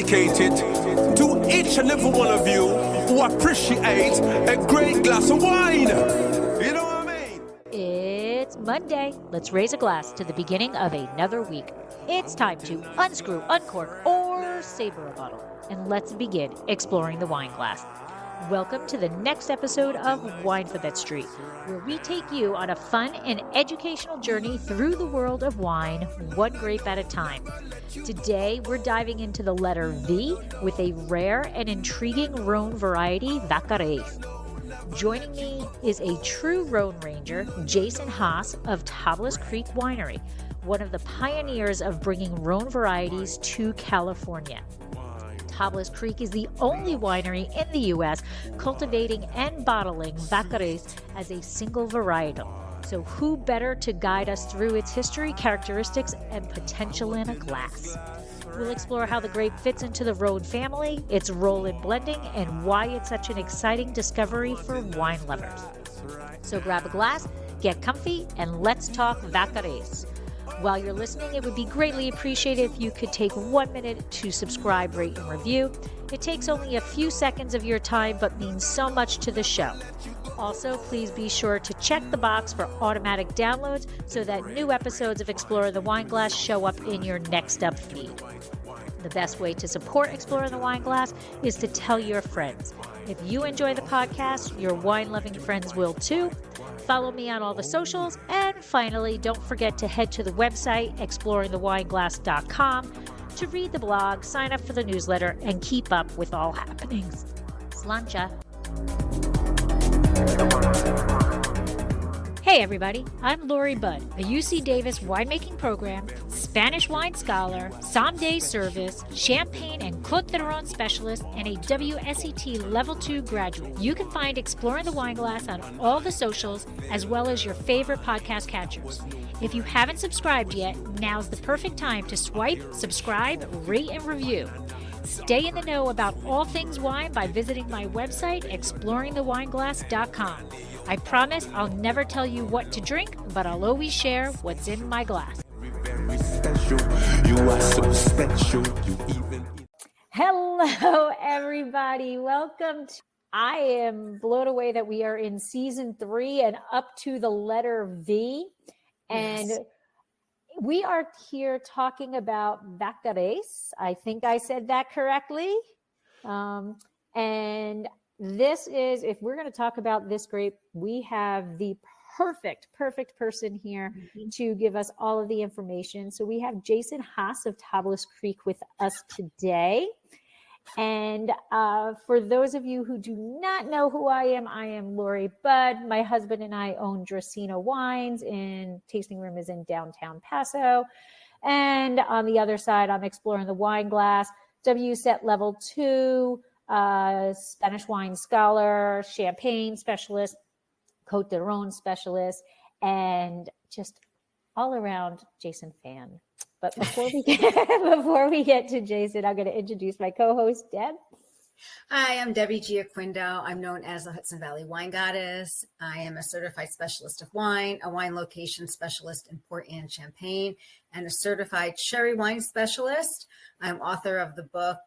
dedicated to each and every one of you who appreciate a great glass of wine. You know what I mean? It's Monday. Let's raise a glass to the beginning of another week. It's time to unscrew, uncork, or saber a bottle. And let's begin exploring the wine glass. Welcome to the next episode of Winephabet Street, where we take you on a fun and educational journey through the world of wine, one grape at a time. Today, we're diving into the letter V with a rare and intriguing Rhône variety, Vaccarèse. Joining me is a true Rhône Ranger, Jason Haas of Tablas Creek Winery, one of the pioneers of bringing Rhône varieties to California. Tablas Creek is the only winery in the U.S. cultivating and bottling Vaccarèse as a single varietal. So who better to guide us through its history, characteristics, and potential in a glass? We'll explore how the grape fits into the Rhône family, its role in blending, and why it's such an exciting discovery for wine lovers. So grab a glass, get comfy, and let's talk Vaccarèse. While you're listening, it would be greatly appreciated if you could take 1 minute to subscribe, rate, and review. It takes only a few seconds of your time, but means so much to the show. Also, please be sure to check the box for automatic downloads so that new episodes of Exploring the Wine Glass show up in your next up feed. The best way to support Exploring the Wine Glass is to tell your friends. If you enjoy the podcast, your wine-loving friends will too. Follow me on all the socials. And finally, don't forget to head to the website, exploringthewineglass.com, to read the blog, sign up for the newsletter, and keep up with all happenings. Slancha. Hey everybody, I'm Lori Budd, a UC Davis winemaking program, Spanish wine scholar, sommelier service, champagne and Côte d'Aron specialist, and a WSET Level 2 graduate. You can find Exploring the Wine Glass on all the socials, as well as your favorite podcast catchers. If you haven't subscribed yet, now's the perfect time to swipe, subscribe, rate, and review. Stay in the know about all things wine by visiting my website, exploringthewineglass.com. I promise I'll never tell you what to drink, but I'll always share what's in my glass. Hello, everybody. Welcome to... I am blown away that we are in season 3 and up to the letter V. And yes, we are here talking about Vaccarèse. I think I said that correctly. And this is, if we're going to talk about this grape, we have the perfect person here to give us all of the information. So we have Jason Haas of Tablas Creek with us today. And for those of you who do not know who I am Lori Budd. My husband and I own Dracaena Wines, and tasting room is in downtown Paso. And on the other side, I'm Exploring the Wine Glass, WSET Level 2, Spanish wine scholar, champagne specialist, Côte d'Aron specialist, and just all around Jason fan. But before we get to Jason, I'm going to introduce my co-host, Deb. Hi, I'm Debbie Giaquindo. I'm known as the Hudson Valley Wine Goddess. I am a certified specialist of wine, a wine location specialist in Port and Champagne, and a certified sherry wine specialist. I'm author of the book,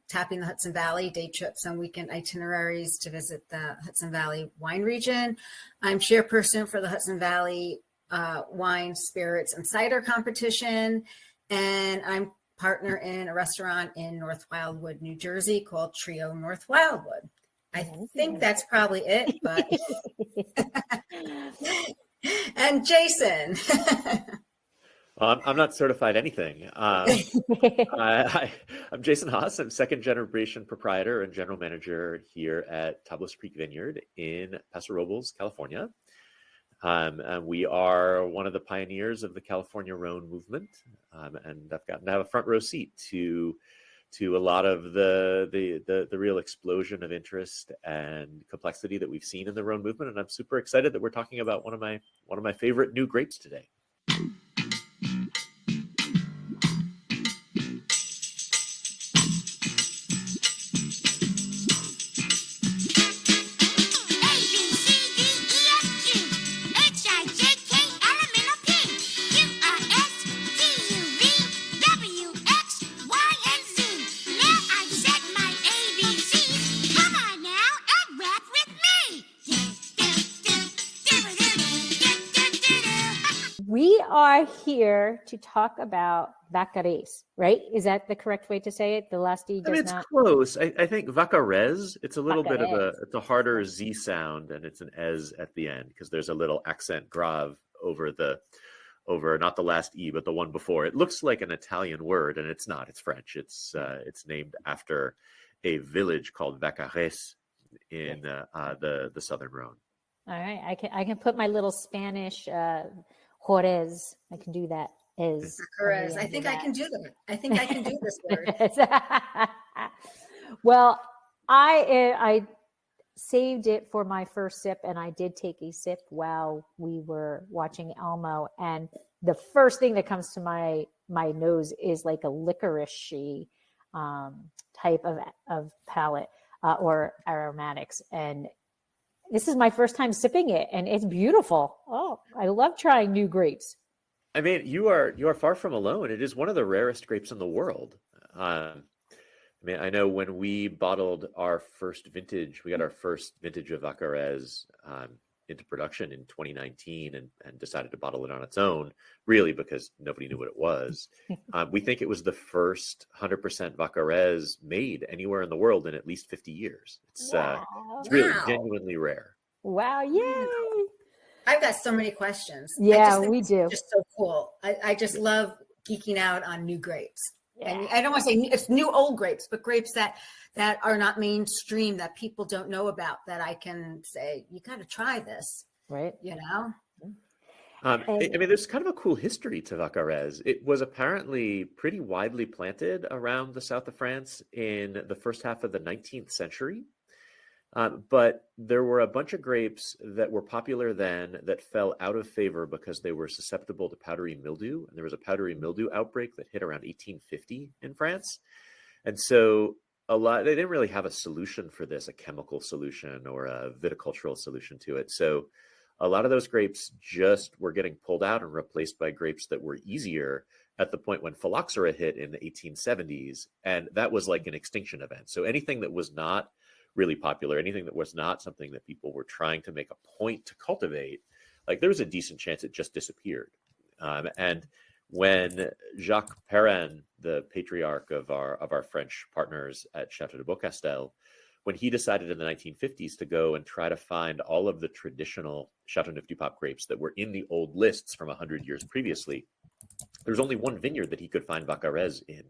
Tapping the Hudson Valley, Day Trips and Weekend Itineraries to Visit the Hudson Valley Wine Region. I'm chairperson for the Hudson Valley Wine, Spirits, and Cider Competition, and I'm partner in a restaurant in North Wildwood, New Jersey called Trio North Wildwood. I think that's probably it, but and Jason. I'm not certified anything. I'm Jason Haas. I'm second generation proprietor and general manager here at Tablas Creek Vineyard in Paso Robles, California. And we are one of the pioneers of the California Rhône movement, and I've gotten to have a front row seat to a lot of the real explosion of interest and complexity that we've seen in the Rhône movement. And I'm super excited that we're talking about one of my favorite new grapes today. we are here to talk about Vaccarèse, right? Is that the correct way to say it? The last D does it's not. close. I think Vaccarèse, it's a little bit of Vaccarèse. it's a harder Z sound, and it's an ez at the end because there's a little accent grave over not the last E, but the one before. It looks like an Italian word, and it's not. It's French. It's named after a village called Vaccarèse in the southern Rhône. All right, I can put my little Spanish Juarez. I can do that. Vaccarèse. I think I can do that. I think I can do this word. Well, I saved it for my first sip, and I did take a sip while we were watching Elmo. And the first thing that comes to my nose is like a licoricey type of palate or aromatics. And this is my first time sipping it, and it's beautiful. Oh, I love trying new grapes. I mean, you are far from alone. It is one of the rarest grapes in the world. I mean, I know when we bottled our first vintage, we got our first vintage of Vaccarèse into production in 2019 and decided to bottle it on its own, really because nobody knew what it was. We think it was the first 100% Vaccarèse made anywhere in the world in at least 50 years. It's really genuinely rare. Wow, yay! I've got so many questions. Yeah, we do. It's just so cool. I just love geeking out on new grapes. Yeah. And I don't want to say it's new old grapes, but grapes that are not mainstream, that people don't know about, that I can say, you got to try this. Right. You know? I mean, there's kind of a cool history to Vaccarèse. It was apparently pretty widely planted around the south of France in the first half of the 19th century. But there were a bunch of grapes that were popular then that fell out of favor because they were susceptible to powdery mildew. And there was a powdery mildew outbreak that hit around 1850 in France. And so they didn't really have a solution for this, a chemical solution or a viticultural solution to it. So a lot of those grapes just were getting pulled out and replaced by grapes that were easier at the point when phylloxera hit in the 1870s. And that was like an extinction event. So anything that was not really popular, anything that was not something that people were trying to make a point to cultivate, like there was a decent chance it just disappeared. And when Jacques Perrin, the patriarch of our French partners at Chateau de Beaucastel, when he decided in the 1950s to go and try to find all of the traditional Châteauneuf-du-Pape grapes that were in the old lists from 100 years previously, there was only one vineyard that he could find Vaccarèse in.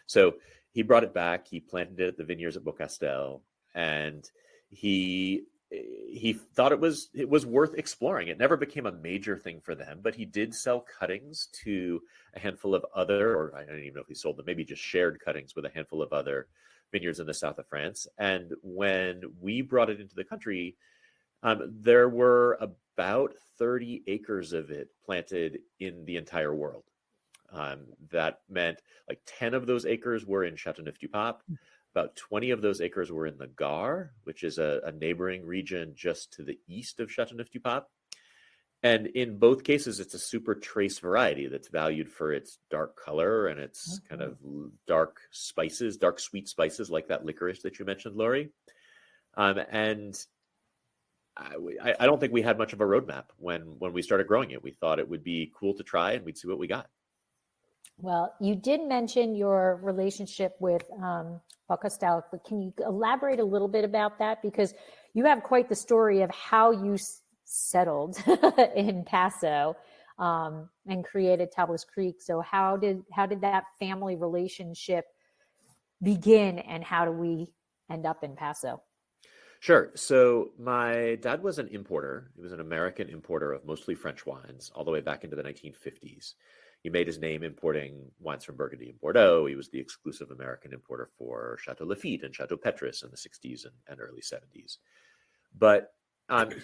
So he brought it back, he planted it at the vineyards at Beaucastel, and he thought it was worth exploring. It never became a major thing for them, but he did sell cuttings to a handful of other, or I don't even know if he sold them, maybe just shared cuttings with a handful of other vineyards in the south of France. And when we brought it into the country, there were about 30 acres of it planted in the entire world. That meant like 10 of those acres were in Châteauneuf-du-Pape. About 20 of those acres were in the Gard, which is a neighboring region just to the east of Châteauneuf-du-Pape. And in both cases, it's a super trace variety that's valued for its dark color and its kind of dark spices, dark sweet spices like that licorice that you mentioned, Lori. And I don't think we had much of a roadmap when we started growing it. We thought it would be cool to try and we'd see what we got. Well, you did mention your relationship with Beaucastel, but can you elaborate a little bit about that? Because you have quite the story of how you settled in Paso and created Tablas Creek. So how did that family relationship begin, and how do we end up in Paso? Sure. So my dad was an importer. He was an American importer of mostly French wines all the way back into the 1950s. He made his name importing wines from Burgundy and Bordeaux. He was the exclusive American importer for Chateau Lafite and Chateau Petrus in the 60s and early 70s. But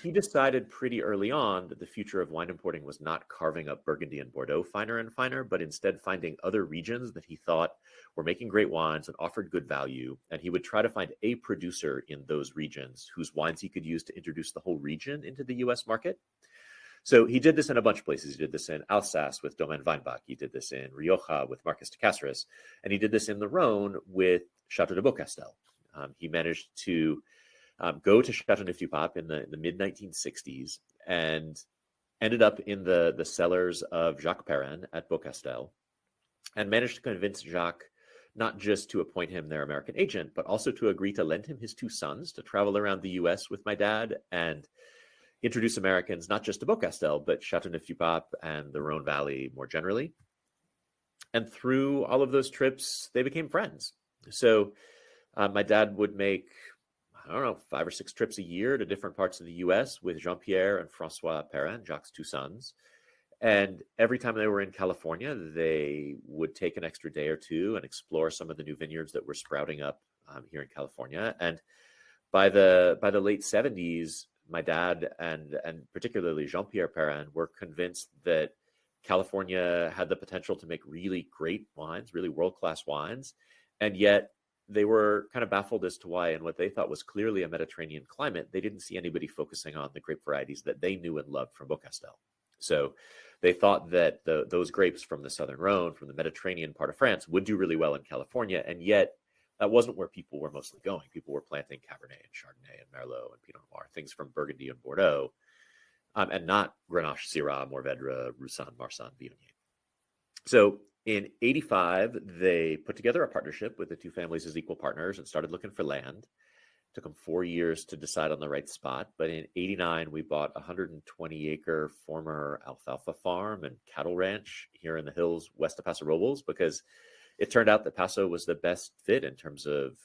he decided pretty early on that the future of wine importing was not carving up Burgundy and Bordeaux finer and finer, but instead finding other regions that he thought were making great wines and offered good value. And he would try to find a producer in those regions whose wines he could use to introduce the whole region into the US market. So he did this in a bunch of places. He did this in Alsace with Domaine Weinbach. He did this in Rioja with Marcus de Caceres. And he did this in the Rhône with Chateau de Beaucastel. He managed to go to Châteauneuf-du-Pape in the mid-1960s and ended up in the cellars of Jacques Perrin at Beaucastel, and managed to convince Jacques not just to appoint him their American agent, but also to agree to lend him his 2 sons to travel around the US with my dad and introduce Americans not just to Beaucastel, but Châteauneuf-du-Pape and the Rhône Valley more generally. And through all of those trips, they became friends. So my dad would make, I don't know, 5 or 6 trips a year to different parts of the US with Jean-Pierre and François Perrin, Jacques' 2 sons. And every time they were in California, they would take an extra day or 2 and explore some of the new vineyards that were sprouting up here in California. And by the late 70s, my dad and particularly Jean-Pierre Perrin were convinced that California had the potential to make really great wines, really world-class wines. And yet they were kind of baffled as to why, in what they thought was clearly a Mediterranean climate, they didn't see anybody focusing on the grape varieties that they knew and loved from Beaucastel. So they thought that those grapes from the Southern Rhône, from the Mediterranean part of France, would do really well in California. And yet that wasn't where people were mostly going. People were planting Cabernet and Chardonnay and Merlot and Pinot Noir, things from Burgundy and Bordeaux, and not Grenache, Syrah, Mourvèdre, Roussanne, Marsanne, Viognier. So in 85, they put together a partnership with the 2 families as equal partners and started looking for land. Took them 4 years to decide on the right spot. But in 89, we bought a 120-acre former alfalfa farm and cattle ranch here in the hills west of Paso Robles, because it turned out that Paso was the best fit in terms of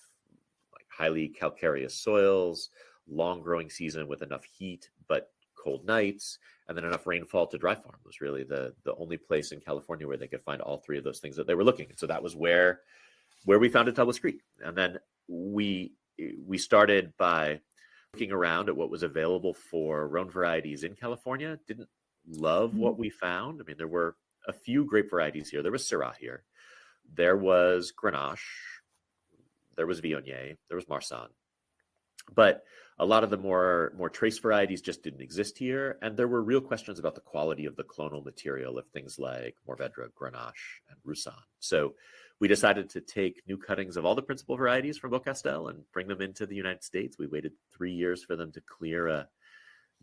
like highly calcareous soils, long growing season with enough heat, but cold nights, and then enough rainfall to dry farm. It was really the only place in California where they could find all 3 of those things that they were looking. And so that was where we founded Tablas Creek. And then we started by looking around at what was available for Rhône varieties in California. Didn't love what we found. I mean, there were a few grape varieties here. There was Syrah here. There was Grenache. There was Viognier. There was Marsanne. But a lot of the more trace varieties just didn't exist here. And there were real questions about the quality of the clonal material of things like Mourvèdre, Grenache, and Roussanne. So we decided to take new cuttings of all the principal varieties from Beaucastel and bring them into the United States. We waited 3 years for them to clear a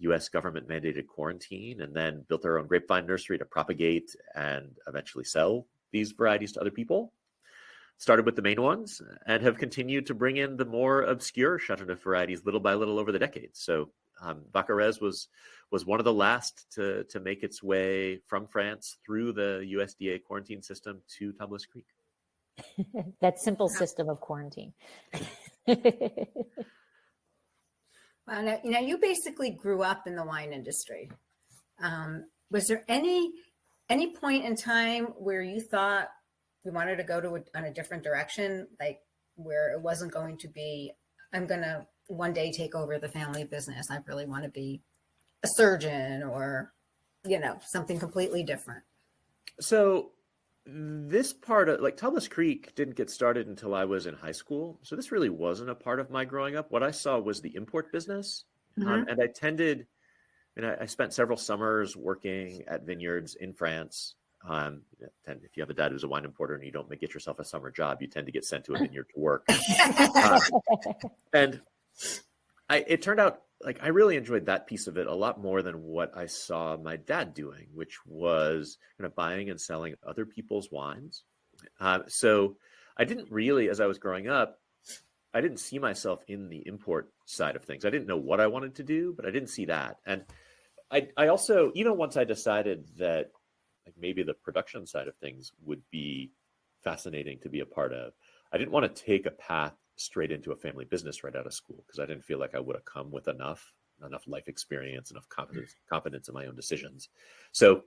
U.S. government-mandated quarantine, and then built our own grapevine nursery to propagate and eventually sell these varieties to other people. Started with the main ones and have continued to bring in the more obscure Châteauneuf varieties little by little over the decades. So Vaccarèse was one of the last to make its way from France through the USDA quarantine system to Tablas Creek. That simple system of quarantine. Well, now you basically grew up in the wine industry. Was there any point in time where you thought you wanted to go on a different direction, like where it wasn't going to be, I'm going to one day take over the family business, I really want to be a surgeon, or, something completely different? So this part of, like, Tablas Creek didn't get started until I was in high school. So this really wasn't a part of my growing up. What I saw was the import business. And I spent several summers working at vineyards in France. If you have a dad who's a wine importer and you don't get yourself a summer job, you tend to get sent to a vineyard to work. And it turned out, like, I really enjoyed that piece of it a lot more than what I saw my dad doing, which was kind of buying and selling other people's wines. So I didn't really, as I was growing up, I didn't see myself in the import side of things. I didn't know what I wanted to do, but I didn't see that. And I also, even once I decided that, like, maybe the production side of things would be fascinating to be a part of, I didn't want to take a path straight into a family business right out of school, because I didn't feel like I would have come with enough life experience, enough confidence in my own decisions. So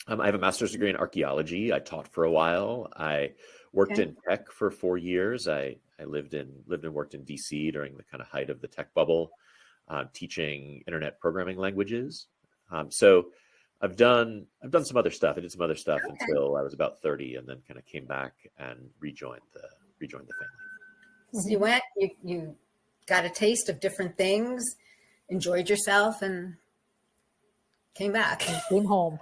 I have a master's degree in archaeology. I taught for a while. I worked in tech for 4 years. I lived and worked in DC during the kind of height of the tech bubble, teaching internet programming languages. So I've done some other stuff. I did some other stuff until I was about 30, and then kind of came back and rejoined the family. So you went, you got a taste of different things, enjoyed yourself, and came back. Came home.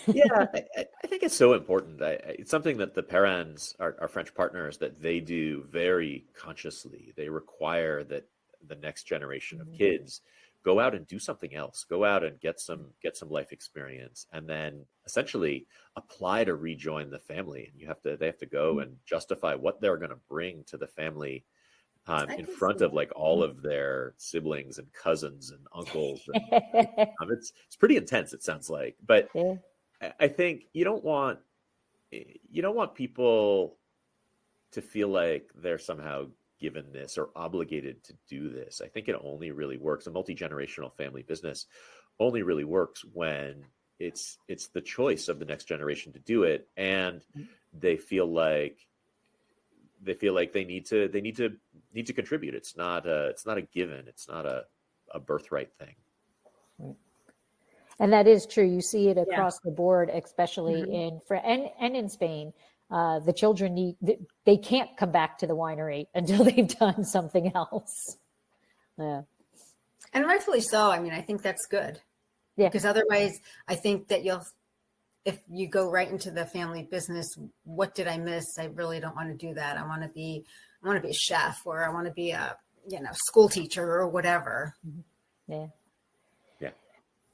Yeah, I think it's so important. It's something that the Perrins, our French partners, that they do very consciously. They require that the next generation of kids go out and do something else, go out and get some life experience, and then essentially apply to rejoin the family. And they have to go and justify what they're going to bring to the family in front of like all of their siblings and cousins and uncles. And, it's pretty intense, it sounds like. But Yeah. I think you don't want people to feel like they're somehow given this or obligated to do this. I think it only really works. A multi-generational family business only really works when it's the choice of the next generation to do it, and they feel like they need to contribute. It's not a given. It's not a birthright thing. And that is true. You see it across the board, especially in and in Spain. The children they can't come back to the winery until they've done something else. Yeah. And rightfully so. I mean, I think that's good. Yeah. Because otherwise, I think that if you go right into the family business, what did I miss? I really don't want to do that. I want to be a chef, or I want to be a, school teacher or whatever. Yeah. Yeah.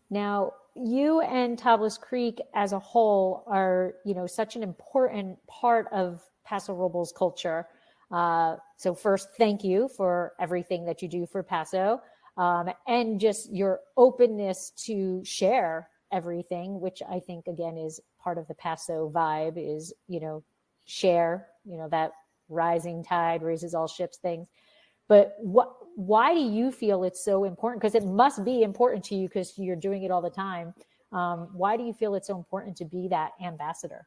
Now, you and Tablas Creek as a whole are, such an important part of Paso Robles culture. So first, thank you for everything that you do for Paso, and just your openness to share everything, which I think, again, is part of the Paso vibe is, share, that rising tide raises all ships things. But why do you feel it's so important? Because it must be important to you because you're doing it all the time. Why do you feel it's so important to be that ambassador?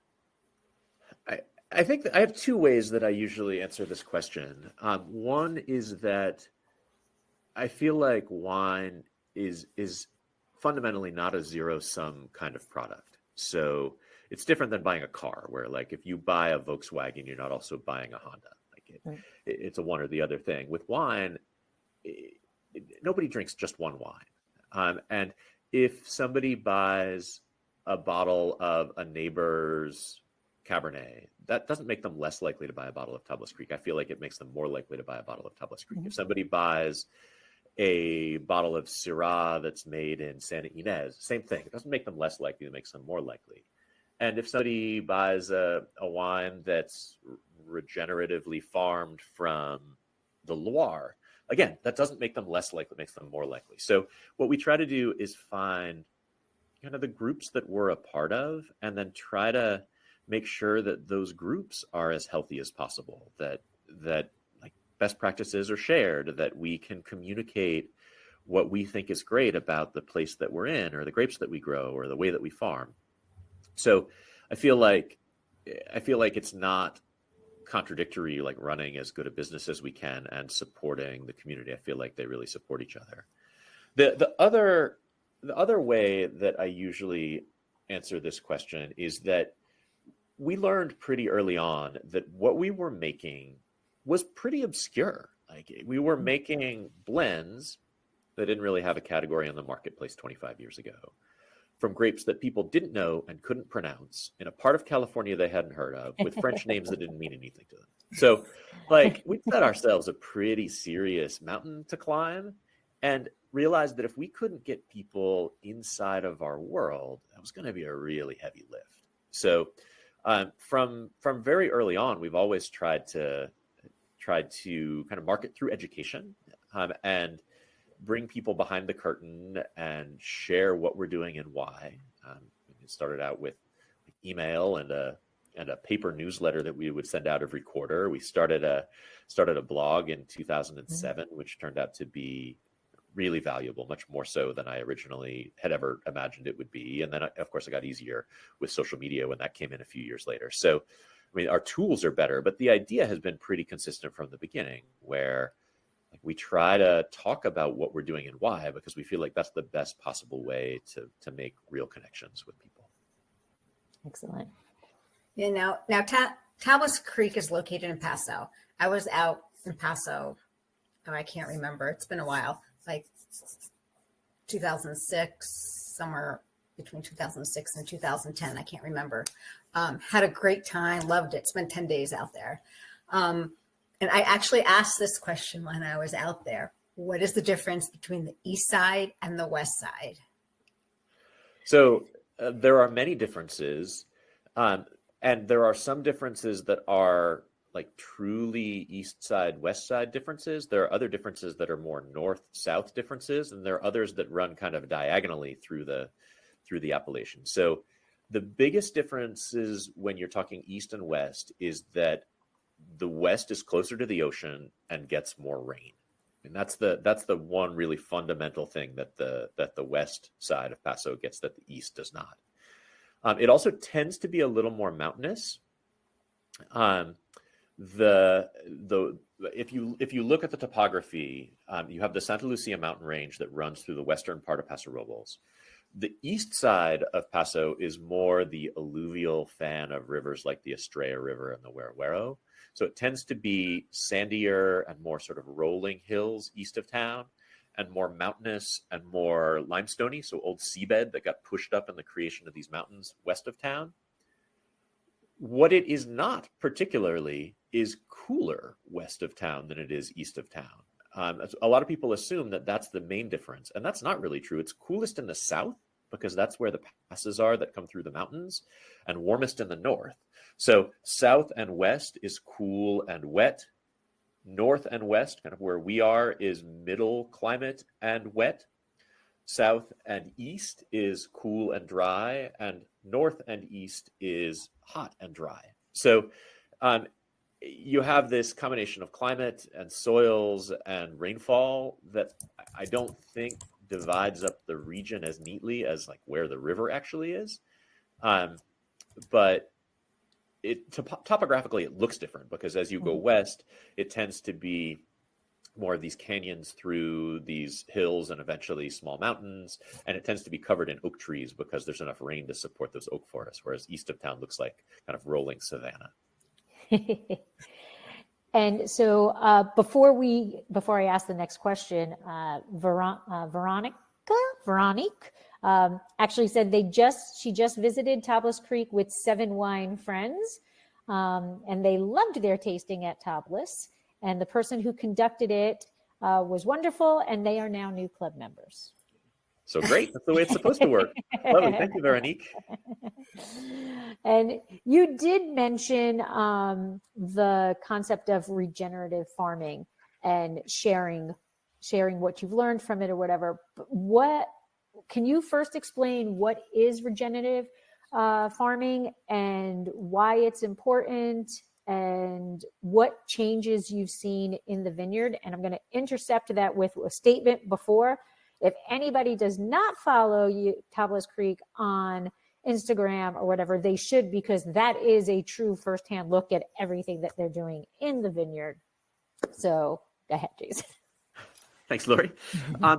I think that I have two ways that I usually answer this question. One is that I feel like wine is fundamentally not a zero-sum kind of product. So it's different than buying a car, where like if you buy a Volkswagen, you're not also buying a Honda. It's a one or the other thing. With wine, nobody drinks just one wine. And if somebody buys a bottle of a neighbor's Cabernet, that doesn't make them less likely to buy a bottle of Tablas Creek. I feel like it makes them more likely to buy a bottle of Tablas Creek. If somebody buys a bottle of Syrah that's made in Santa Ynez, same thing. It doesn't make them less likely, it makes them more likely. And if somebody buys a wine that's regeneratively farmed from the Loire, again, that doesn't make them less likely, it makes them more likely. So what we try to do is find kind of the groups that we're a part of, and then try to make sure that those groups are as healthy as possible, that like best practices are shared, that we can communicate what we think is great about the place that we're in, or the grapes that we grow, or the way that we farm. So I feel like it's not contradictory, like running as good a business as we can and supporting the community. I feel like they really support each other. The other way that I usually answer this question is that we learned pretty early on that what we were making was pretty obscure. Like we were making blends that didn't really have a category on the marketplace 25 years ago, from grapes that people didn't know and couldn't pronounce in a part of California they hadn't heard of, with French names that didn't mean anything to them. So like we set ourselves a pretty serious mountain to climb, and realized that if we couldn't get people inside of our world, that was going to be a really heavy lift. So from very early on, we've always tried to kind of market through education, and bring people behind the curtain and share what we're doing and why. It started out with email and a paper newsletter that we would send out every quarter. We started a blog in 2007, which turned out to be really valuable, much more so than I originally had ever imagined it would be. And then, of course, it got easier with social media when that came in a few years later. So, I mean, our tools are better, but the idea has been pretty consistent from the beginning, where we try to talk about what we're doing and why, because we feel like that's the best possible way to make real connections with people. Excellent. Yeah, now Tablas Creek is located in Paso. I was out in Paso, I can't remember. It's been a while, like 2006, somewhere between 2006 and 2010. I can't remember. Had a great time, loved it. Spent 10 days out there. And I actually asked this question when I was out there. What is the difference between the east side and the west side? So there are many differences, and there are some differences that are like truly east side, west side differences. There are other differences that are more north south differences, and there are others that run kind of diagonally through the appellation. So the biggest differences when you're talking east and west is that the west is closer to the ocean and gets more rain. And that's the one really fundamental thing that the west side of Paso gets that the east does not. It also tends to be a little more mountainous. If you look at the topography, you have the Santa Lucia mountain range that runs through the western part of Paso Robles. The east side of Paso is more the alluvial fan of rivers like the Estrella River and the Huehuero. So it tends to be sandier and more sort of rolling hills east of town, and more mountainous and more limestoney, so old seabed that got pushed up in the creation of these mountains west of town. What it is not particularly is cooler west of town than it is east of town. A lot of people assume that that's the main difference, and that's not really true. It's coolest in the south because that's where the passes are that come through the mountains, and warmest in the north. So south and west is cool and wet. North and west, kind of where we are, is middle climate and wet. South and east is cool and dry, and north and east is hot and dry. So you have this combination of climate and soils and rainfall that I don't think divides up the region as neatly as like where the river actually is. But topographically, it looks different because as you go west, it tends to be more of these canyons through these hills and eventually small mountains. And it tends to be covered in oak trees because there's enough rain to support those oak forests, whereas east of town looks like kind of rolling savanna. And so before I ask the next question, Veronique actually said she just visited Tablas Creek with 7 wine friends, and they loved their tasting at Tablas. And the person who conducted it was wonderful, and they are now new club members. So great. That's the way it's supposed to work. Lovely. Thank you, Veronique. And you did mention the concept of regenerative farming and sharing what you've learned from it or whatever. But can you first explain what is regenerative farming and why it's important and what changes you've seen in the vineyard? And I'm going to intercept that with a statement before. If anybody does not follow Tablas Creek on Instagram or whatever, they should, because that is a true firsthand look at everything that they're doing in the vineyard. So go ahead, Jason. Thanks, Lori.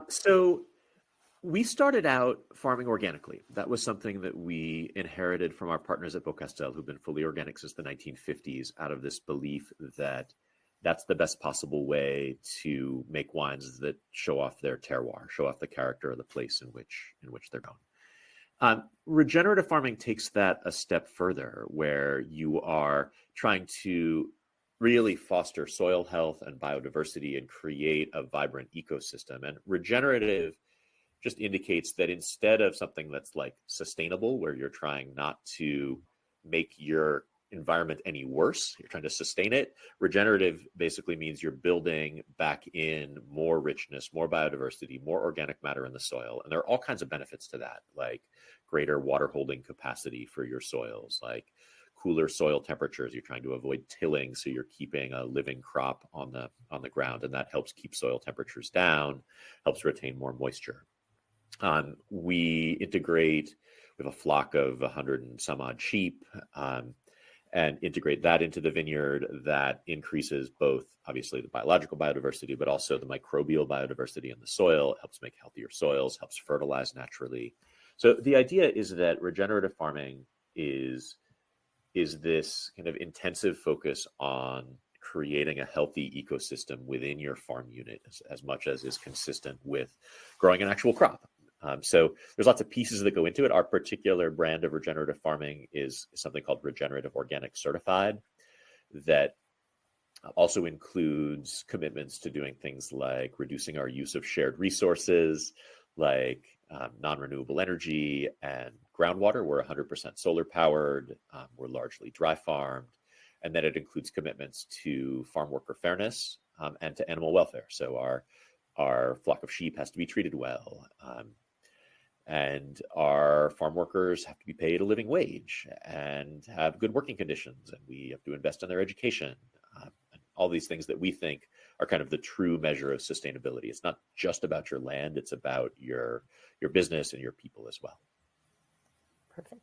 So we started out farming organically. That was something that we inherited from our partners at Beaucastel, who've been fully organic since the 1950s, out of this belief that that's the best possible way to make wines that show off their terroir, show off the character of the place in which they're grown. Regenerative farming takes that a step further, where you are trying to really foster soil health and biodiversity and create a vibrant ecosystem. And regenerative just indicates that instead of something that's like sustainable, where you're trying not to make your environment any worse, you're trying to sustain it, regenerative basically means you're building back in more richness, more biodiversity, more organic matter in the soil. And there are all kinds of benefits to that, like greater water holding capacity for your soils, like cooler soil temperatures. You're trying to avoid tilling, so you're keeping a living crop on the ground, and that helps keep soil temperatures down, helps retain more moisture. We have a flock of 100 and some odd sheep, and integrate that into the vineyard. That increases both, obviously, the biological biodiversity, but also the microbial biodiversity in the soil. It helps make healthier soils, helps fertilize naturally. So the idea is that regenerative farming is this kind of intensive focus on creating a healthy ecosystem within your farm unit as much as is consistent with growing an actual crop. So there's lots of pieces that go into it. Our particular brand of regenerative farming is something called Regenerative Organic Certified, that Also includes commitments to doing things like reducing our use of shared resources, like non-renewable energy and groundwater. We're 100% solar powered. We're largely dry farmed. And then it includes commitments to farm worker fairness and to animal welfare. So our flock of sheep has to be treated well. And our farm workers have to be paid a living wage and have good working conditions. And we have to invest in their education. And all these things that we think are kind of the true measure of sustainability. It's not just about your land, it's about your business and your people as well. Perfect.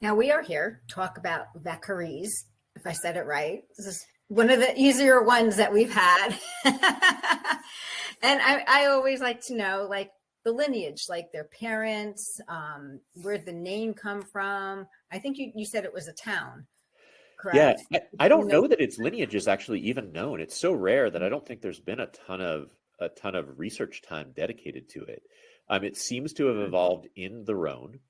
Now we are here to talk about Vaccarèse, if I said it right. This is one of the easier ones that we've had. And I always like to know, like, the lineage, like their parents, where the name come from. I think you said it was a town, correct? Yeah, I don't know that its lineage is actually even known. It's so rare that I don't think there's been a ton of research time dedicated to it. It seems to have evolved in the Rhône.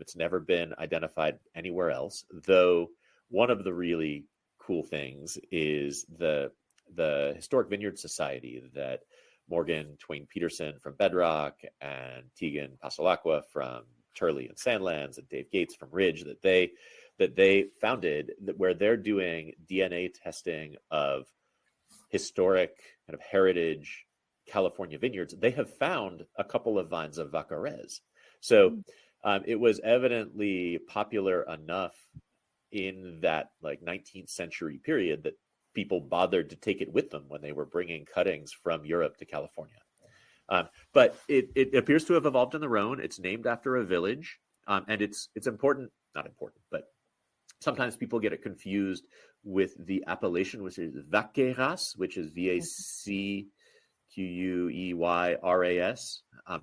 It's never been identified anywhere else, though one of the really cool things is the Historic Vineyard Society that Morgan Twain Peterson from Bedrock and Tegan Pasolacqua from Turley and Sandlands and Dave Gates from Ridge that they founded, where they're doing DNA testing of historic kind of heritage California vineyards. They have found a couple of vines of Vaccarèse. So it was evidently popular enough in that like 19th century period that people bothered to take it with them when they were bringing cuttings from Europe to California. But it appears to have evolved in the Rhône. It's named after a village, and it's important, not important, but sometimes people get it confused with the appellation, which is Vaccarèse, which is Vacqueyras.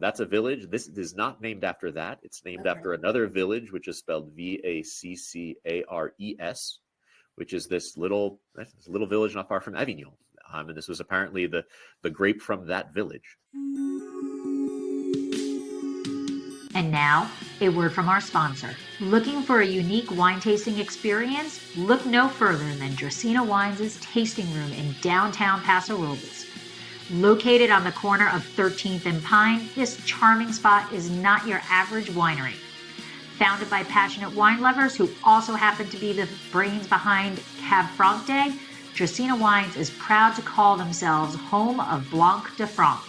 That's a village. This is not named after that. It's named after another village, which is spelled Vaccares, which is this little village not far from Avignon. And this was apparently the grape from that village. And now, a word from our sponsor. Looking for a unique wine tasting experience? Look no further than Dracaena Wines' tasting room in downtown Paso Robles. Located on the corner of 13th and Pine, this charming spot is not your average winery. Founded by passionate wine lovers who also happen to be the brains behind Cab Franc Day, Dracaena Wines is proud to call themselves home of Blanc de Franc.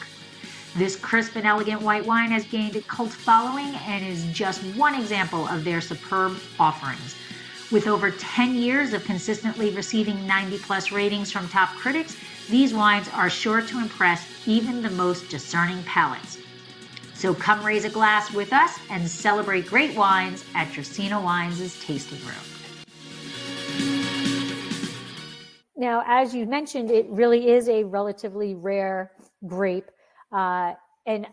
This crisp and elegant white wine has gained a cult following and is just one example of their superb offerings. With over 10 years of consistently receiving 90+ ratings from top critics, these wines are sure to impress even the most discerning palates. So come raise a glass with us and celebrate great wines at Dracaena Wines' tasting room. Now, as you mentioned, it really is a relatively rare grape. And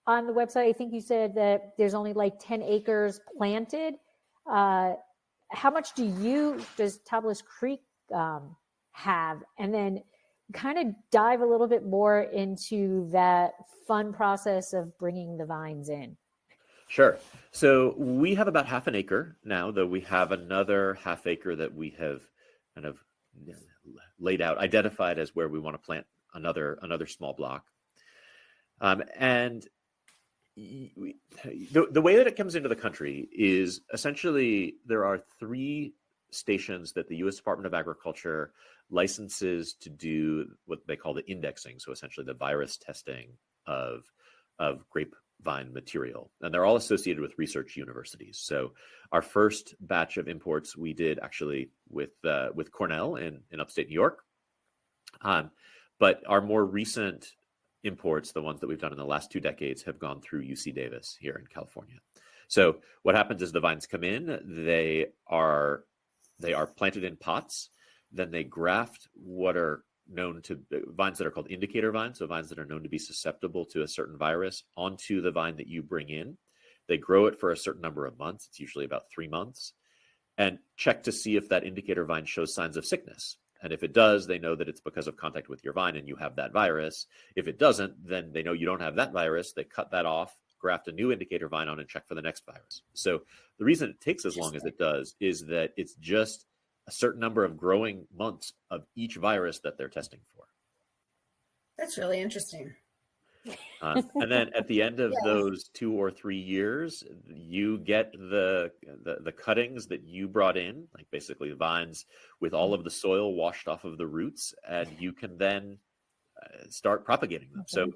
on the website, I think you said that there's only like 10 acres planted. How much does Tablas Creek have? And then kind of dive a little bit more into that fun process of bringing the vines in. Sure. So we have about half an acre now, though we have another half acre that we have kind of laid out, identified as where we want to plant another small block. And the way that it comes into the country is essentially there are 3 stations that the U.S. Department of Agriculture licenses to do what they call the indexing, so essentially the virus testing of grapevine material, and they're all associated with research universities. So our first batch of imports we did actually with Cornell in upstate New York, but our more recent imports, the ones that we've done in the last 2 decades, have gone through UC Davis here in California. So what happens is the vines come in, they are planted in pots, then they graft what are known to vines that are called indicator vines, so vines that are known to be susceptible to a certain virus, onto the vine that you bring in. They grow it for a certain number of months, it's usually about 3 months, and check to see if that indicator vine shows signs of sickness. And if it does, they know that it's because of contact with your vine and you have that virus. If it doesn't, then they know you don't have that virus. They cut that off, graft a new indicator vine on, and check for the next virus. So the reason it takes as long as it does is that it's just a certain number of growing months of each virus that they're testing for. That's really interesting. And then at the end of those 2 or 3 years, you get the cuttings that you brought in, like basically vines with all of the soil washed off of the roots, and you can then start propagating them. So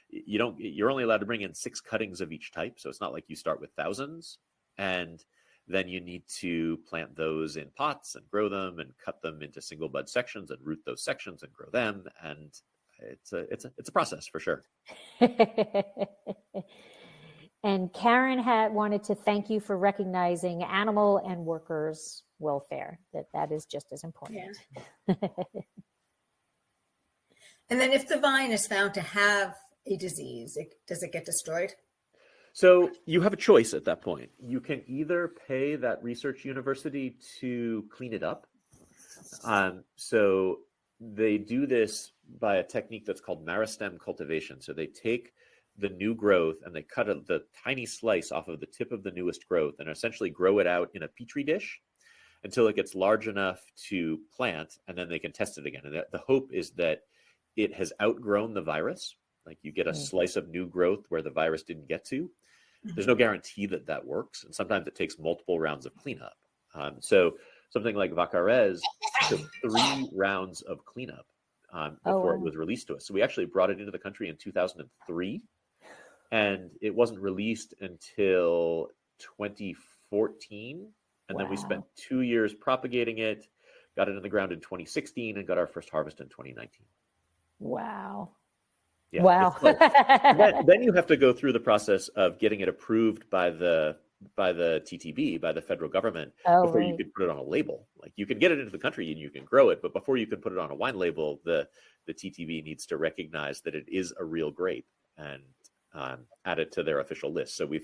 you're only allowed to bring in 6 cuttings of each type. So it's not like you start with thousands, and then you need to plant those in pots and grow them and cut them into single bud sections and root those sections and grow them. And it's a process for sure. And Karen had wanted to thank you for recognizing animal and workers' welfare. That is just as important. Yeah. And then if the vine is found to have a disease, does it get destroyed? So you have a choice at that point. You can either pay that research university to clean it up. So they do this by a technique that's called meristem cultivation. So they take the new growth and they cut the tiny slice off of the tip of the newest growth and essentially grow it out in a petri dish until it gets large enough to plant, and then they can test it again. And the hope is that it has outgrown the virus. Like you get a slice of new growth where the virus didn't get to. There's no guarantee that that works. And sometimes it takes multiple rounds of cleanup. So something like Vaccarèse took 3 rounds of cleanup before it was released to us. So we actually brought it into the country in 2003, and it wasn't released until 2014. And then we spent 2 years propagating it, got it in the ground in 2016, and got our first harvest in 2019. Wow. Yeah, wow. Then you have to go through the process of getting it approved by the TTB, by the federal government, before you can put it on a label. Like you can get it into the country and you can grow it, but before you can put it on a wine label, the TTB needs to recognize that it is a real grape and add it to their official list. So I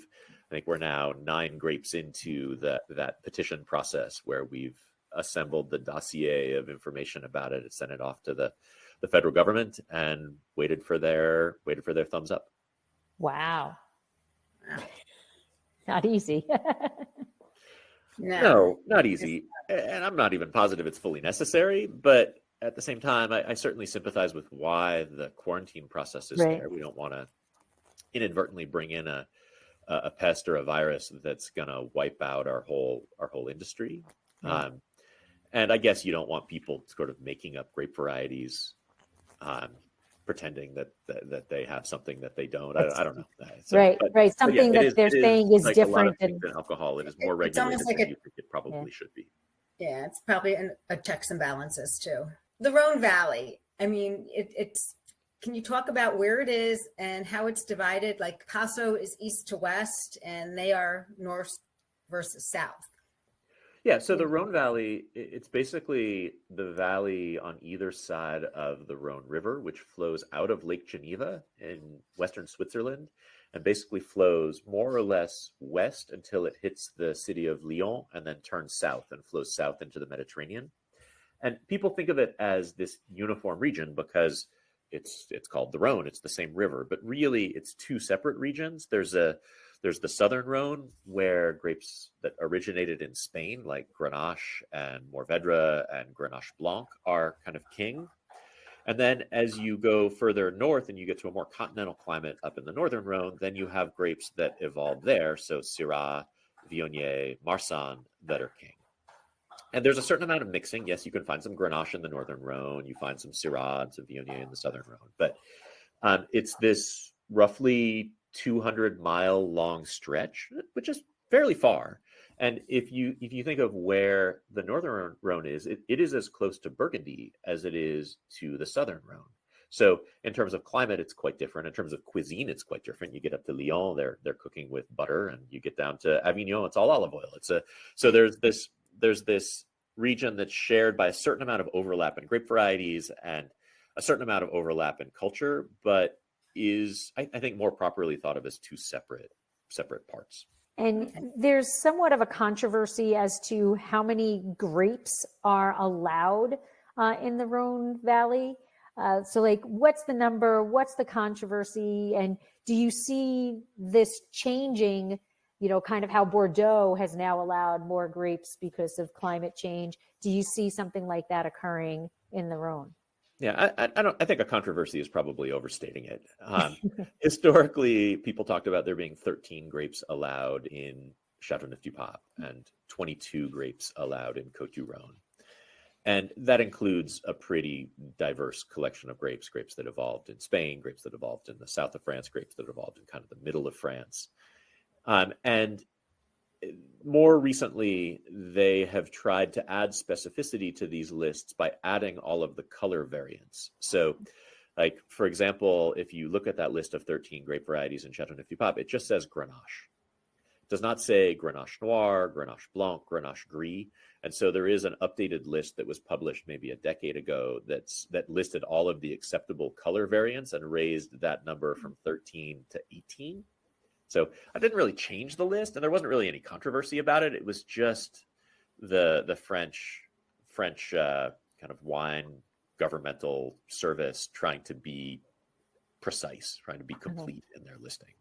think we're now 9 grapes into that petition process where we've assembled the dossier of information about it and sent it off to the federal government and waited for their thumbs up. Wow. Not easy. No, not easy. And I'm not even positive it's fully necessary, but at the same time, I certainly sympathize with why the quarantine process is there. We don't want to inadvertently bring in a pest or a virus that's going to wipe out our whole industry. And I guess you don't want people sort of making up grape varieties, pretending that they have something that they don't. I don't know. So, right. Something that they're saying is like different than alcohol. It is more regulated than you think it probably should be. Yeah, it's probably a checks and balances too. The Rhône Valley. I mean, it's. Can you talk about where it is and how it's divided? Like Paso is east to west, and they are north versus south. Yeah, so the Rhône Valley, it's basically the valley on either side of the Rhône River, which flows out of Lake Geneva in western Switzerland, and basically flows more or less west until it hits the city of Lyon, and then turns south and flows south into the Mediterranean. And people think of it as this uniform region because it's called the Rhône. It's the same river, but really it's 2 separate regions. There's the southern Rhône, where grapes that originated in Spain, like Grenache and Mourvedre and Grenache Blanc, are kind of king. And then as you go further north and you get to a more continental climate up in the northern Rhône, then you have grapes that evolved there. So Syrah, Viognier, Marsanne that are king. And there's a certain amount of mixing. Yes, you can find some Grenache in the northern Rhône. You find some Syrah and some Viognier in the southern Rhône. But it's this roughly 200-mile long stretch, which is fairly far. And if you think of where the northern Rhône is, it is as close to Burgundy as it is to the southern Rhône. So in terms of climate, it's quite different. In terms of cuisine, it's quite different. You get up to Lyon, they're cooking with butter, and you get down to Avignon, it's all olive oil. So there's this region that's shared by a certain amount of overlap in grape varieties and a certain amount of overlap in culture, but is, I think, more properly thought of as 2 separate parts. And there's somewhat of a controversy as to how many grapes are allowed in the Rhône Valley. So like, what's the number? What's the controversy? And do you see this changing kind of how Bordeaux has now allowed more grapes because of climate change. Do you see something like that occurring in the Rhône? Yeah, I think a controversy is probably overstating it. Historically, people talked about there being 13 grapes allowed in Châteauneuf-du-Pape and 22 grapes allowed in Côtes-du-Rhône. And that includes a pretty diverse collection of grapes that evolved in Spain, grapes that evolved in the south of France, grapes that evolved in kind of the middle of France. And more recently, they have tried to add specificity to these lists by adding all of the color variants. So, like, for example, if you look at that list of 13 grape varieties in Châteauneuf-du-Pape, it just says Grenache. It does not say Grenache Noir, Grenache Blanc, Grenache Gris. And so there is an updated list that was published maybe a decade ago that listed all of the acceptable color variants and raised that number from 13 to 18. So I didn't really change the list, and there wasn't really any controversy about it. It was just the French kind of wine governmental service trying to be precise, trying to be complete in their listing.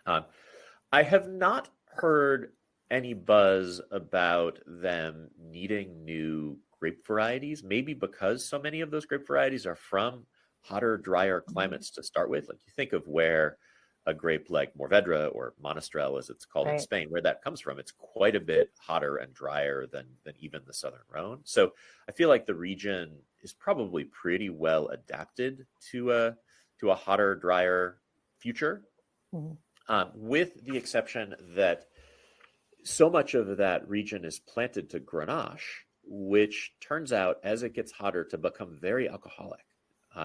I have not heard any buzz about them needing new grape varieties, maybe because so many of those grape varieties are from hotter, drier climates to start with. Like, you think of where a grape like Mourvèdre, or Monastrell as it's called in Spain, where that comes from, it's quite a bit hotter and drier than even the Southern Rhône. So I feel like the region is probably pretty well adapted to a hotter, drier future, with the exception that so much of that region is planted to Grenache, which turns out, as it gets hotter, to become very alcoholic.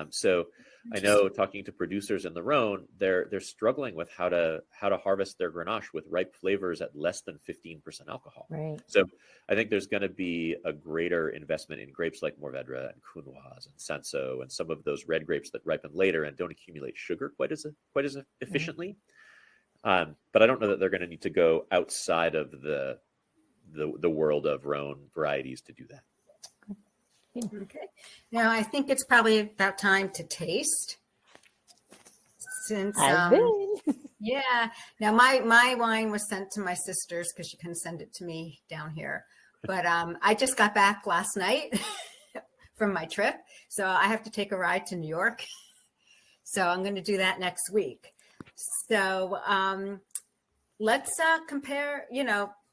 So I know, talking to producers in the Rhône, they're struggling with how to harvest their Grenache with ripe flavors at less than 15% alcohol. Right. So I think there's going to be a greater investment in grapes like Mourvèdre and Counoise and Cinsault and some of those red grapes that ripen later and don't accumulate sugar quite as efficiently. But I don't know that they're going to need to go outside of the world of Rhône varieties to do that. Okay. Now I think it's probably about time to taste. Since yeah. Now my wine was sent to my sisters because she couldn't send it to me down here. But I just got back last night from my trip, so I have to take a ride to New York. So I'm going to do that next week. So let's compare.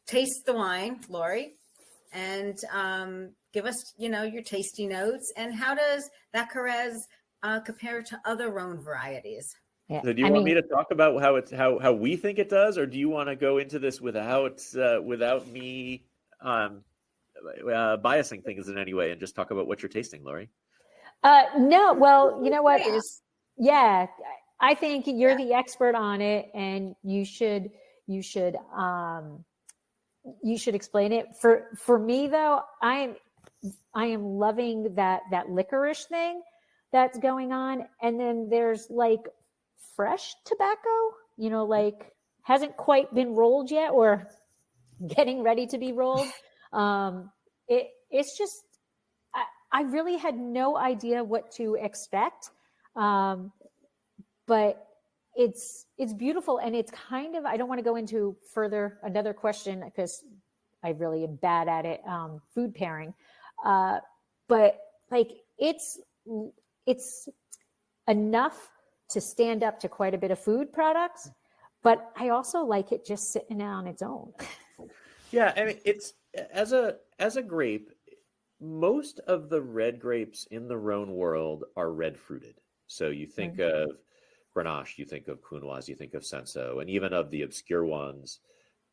Taste the wine, Lori, and give us, your tasty notes. And how does Vaccarèse compare to other Rhône varieties? Yeah. So do you want me to talk about how we think it does, or do you want to go into this without me biasing things in any way and just talk about what you're tasting, Lori? No. Well, you know what? Yeah, I think you're the expert on it, and you should explain it. For me though, I am loving that licorice thing that's going on, and then there's like fresh tobacco, like hasn't quite been rolled yet or getting ready to be rolled. It's just I really had no idea what to expect, but it's beautiful, and it's kind of, I don't want to go into another question because I really am bad at it, food pairing, but like it's enough to stand up to quite a bit of food products, but I also like it just sitting on its own. Yeah, I mean, it's as a grape, most of the red grapes in the Rhône world are red fruited. So you think of Grenache, you think of Counoise, you think of Cinsault, and even of the obscure ones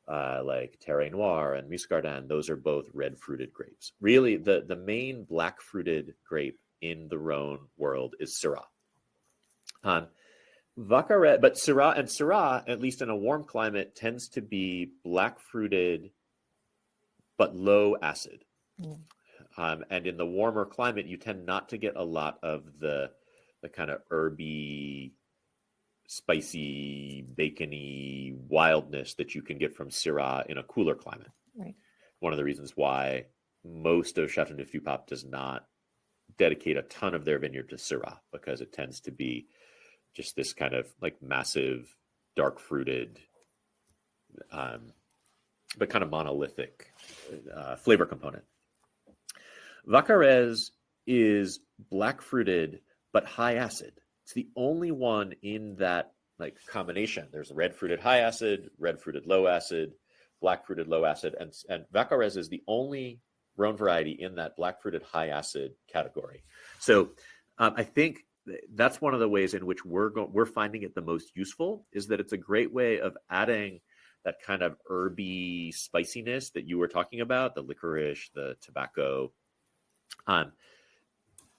like Terre Noire and Muscardin, those are both red fruited grapes. Really, the main black fruited grape in the Rhône world is Syrah. Vaccarèse, but Syrah, at least in a warm climate, tends to be black fruited but low acid. And in the warmer climate, you tend not to get a lot of the kind of herby, spicy, bacony wildness that you can get from Syrah in a cooler climate. Right. One of the reasons why most of Châteauneuf-du-Pape does not dedicate a ton of their vineyard to Syrah, because it tends to be just this kind of like massive, dark fruited, but kind of monolithic flavor component. Vaccarèse is black fruited but high acid. It's the only one in that like combination. There's red fruited high acid, red fruited low acid, black fruited low acid, and Vaccarèse is the only Rhône variety in that black fruited high acid category. So I think that's one of the ways in which we're finding it the most useful, is that it's a great way of adding that kind of herby spiciness that you were talking about, the licorice, the tobacco,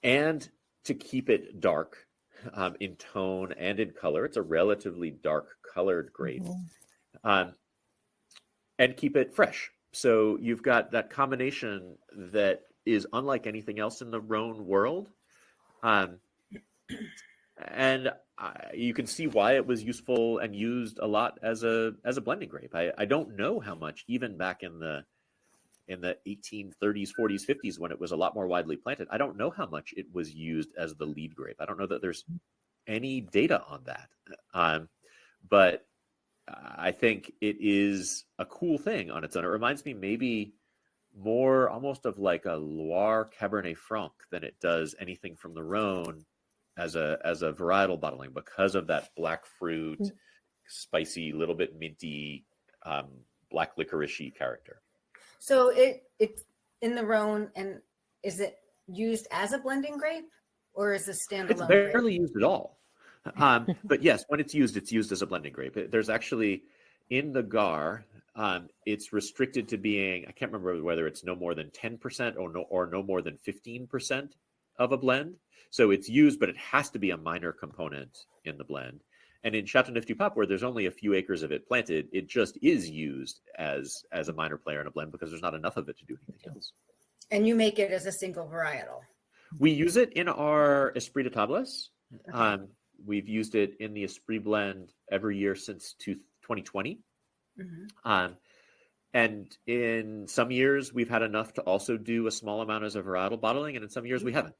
and to keep it dark in tone and in color. It's a relatively dark colored grape, and keep it fresh. So you've got that combination that is unlike anything else in the Rhône world. And you can see why it was useful and used a lot as a blending grape. I don't know how much, even back in the 1830s, 40s, 50s, when it was a lot more widely planted, I don't know how much it was used as the lead grape. I don't know that there's any data on that. But I think it is a cool thing on its own. It reminds me maybe more almost of like a Loire Cabernet Franc than it does anything from the Rhône as a varietal bottling, because of that black fruit, spicy, little bit minty, black licoricey character. So it's in the Rhône, and is it used as a blending grape, or is it standalone? It's barely used at all. But yes, when it's used as a blending grape. There's actually, in the Gard, it's restricted to being, I can't remember whether it's no more than 10% or no more than 15% of a blend. So it's used, but it has to be a minor component in the blend. And in Châteauneuf-du-Pape, where there's only a few acres of it planted, it just is used as a minor player in a blend because there's not enough of it to do anything else. And you make it as a single varietal? We use it in our Esprit de Tablas. We've used it in the Esprit blend every year since 2020. And in some years, we've had enough to also do a small amount as a varietal bottling, and in some years we haven't.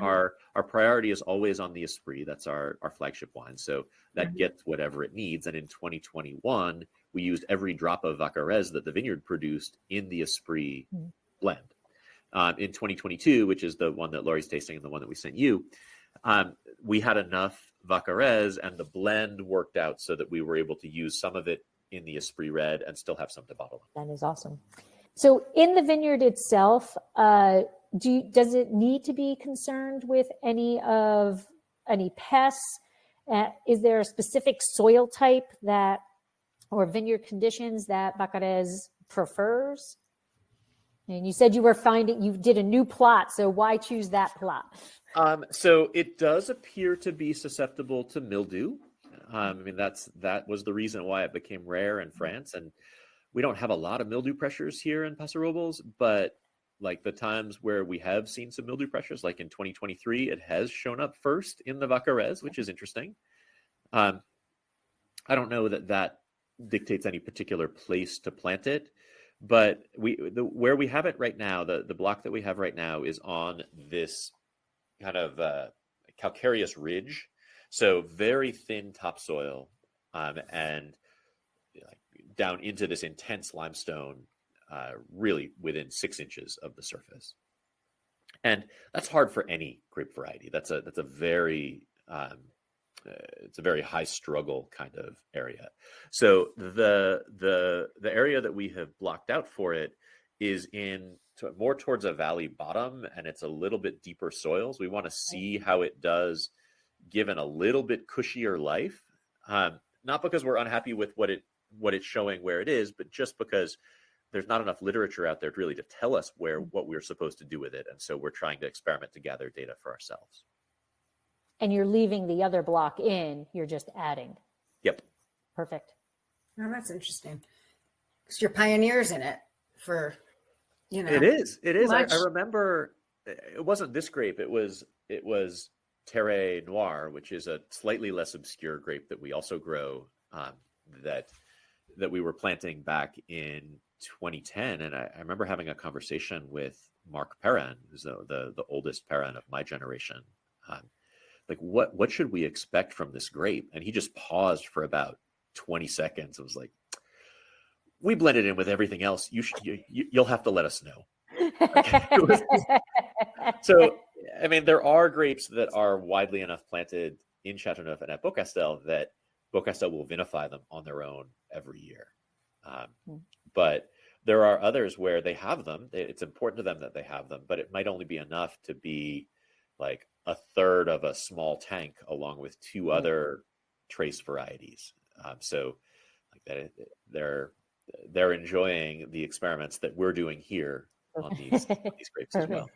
Our priority is always on the Esprit. That's our flagship wine. So that gets whatever it needs. And in 2021, we used every drop of Vaccarèse that the vineyard produced in the Esprit blend. In 2022, which is the one that Laurie's tasting and the one that we sent you, we had enough Vaccarèse, and the blend worked out so that we were able to use some of it in the Esprit Red and still have some to bottle. That is awesome. So in the vineyard itself, does it need to be concerned with any pests? Is there a specific soil type or vineyard conditions that Vaccarèse prefers? And you said you did a new plot, so why choose that plot? So it does appear to be susceptible to mildew. I mean, that was the reason why it became rare in France. And we don't have a lot of mildew pressures here in Paso Robles, but like the times where we have seen some mildew pressures, like in 2023, it has shown up first in the Vaccarèse, which is interesting. I don't know that dictates any particular place to plant it, but where we have it right now, the block that we have right now is on this kind of calcareous ridge, so very thin topsoil, and down into this intense limestone, really within 6 inches of the surface. And that's hard for any grape variety. That's a very it's a very high struggle kind of area. So the area that we have blocked out for it is more towards a valley bottom, and it's a little bit deeper soils. We want to see how it does given a little bit cushier life, not because we're unhappy with what it's showing where it is, but just because there's not enough literature out there really to tell us what we're supposed to do with it. And so we're trying to experiment to gather data for ourselves. And you're leaving the other block in, you're just adding. Yep. Perfect. Oh, that's interesting. Because you're pioneers in it for, It is. I remember it wasn't this grape. It was Terre Noire, which is a slightly less obscure grape that we also grow, that we were planting back in 2010. And I remember having a conversation with Marc Perrin, who's the oldest Perrin of my generation. Like, what should we expect from this grape? And he just paused for about 20 seconds. I was like, we blend it in with everything else. You'll have to let us know. Okay. So, I mean, there are grapes that are widely enough planted in Chateauneuf and at Beaucastel that Beaucastel will vinify them on their own every year. But there are others where they have them. It's important to them that they have them, but it might only be enough to be like a third of a small tank along with two other trace varieties. So like that, they're enjoying the experiments that we're doing here on these grapes as well.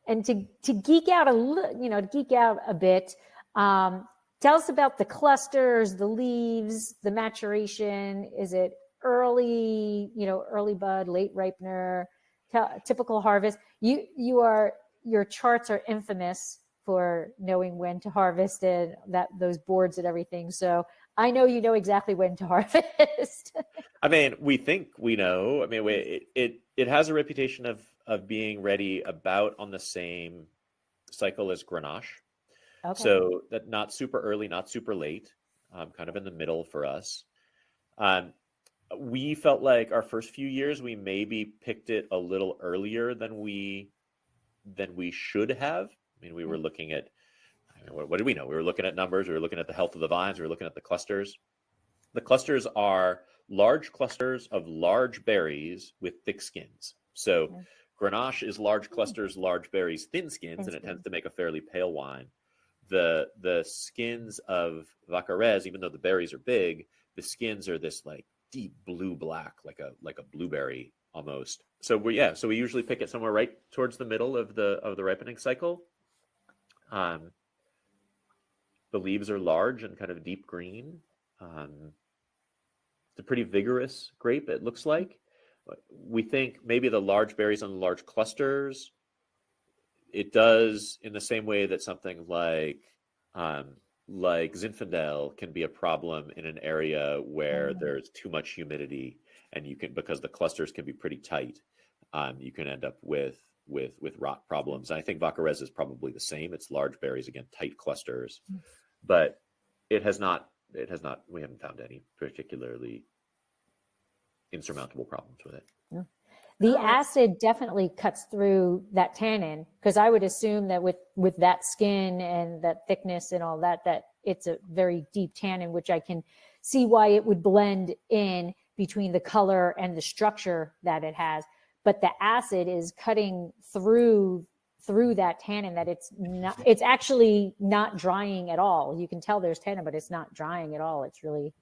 And to geek out a bit, tell us about the clusters, the leaves, the maturation. Is it early bud, late ripener, typical harvest? Your charts are infamous for knowing when to harvest and those boards and everything. So I know you know exactly when to harvest. I mean, we think we know. I mean, it has a reputation of being ready about on the same cycle as Grenache. Okay. So that not super early, not super late, kind of in the middle for us. We felt like our first few years, we maybe picked it a little earlier than we should have. I mean, we were looking at, what did we know? We were looking at numbers. We were looking at the health of the vines. We were looking at the clusters. The clusters are large clusters of large berries with thick skins. So Grenache is large clusters, large berries, thin skins, and it tends to make a fairly pale wine. The skins of Vaccarèse, even though the berries are big, the skins are this like deep blue black, like a blueberry almost. So we usually pick it somewhere right towards the middle of the ripening cycle. The leaves are large and kind of deep green. It's a pretty vigorous grape, it looks like. We think maybe the large berries on the large clusters, it does in the same way that something like Zinfandel can be a problem in an area where there's too much humidity, and because the clusters can be pretty tight, you can end up with rot problems. And I think Vaccarèse is probably the same. It's large berries, again, tight clusters, but we haven't found any particularly insurmountable problems with it. The acid definitely cuts through that tannin, because I would assume that with that skin and that thickness and all that it's a very deep tannin, which I can see why it would blend in between the color and the structure that it has. But the acid is cutting through that tannin, that it's actually not drying at all. You can tell there's tannin, but it's not drying at all. It's really...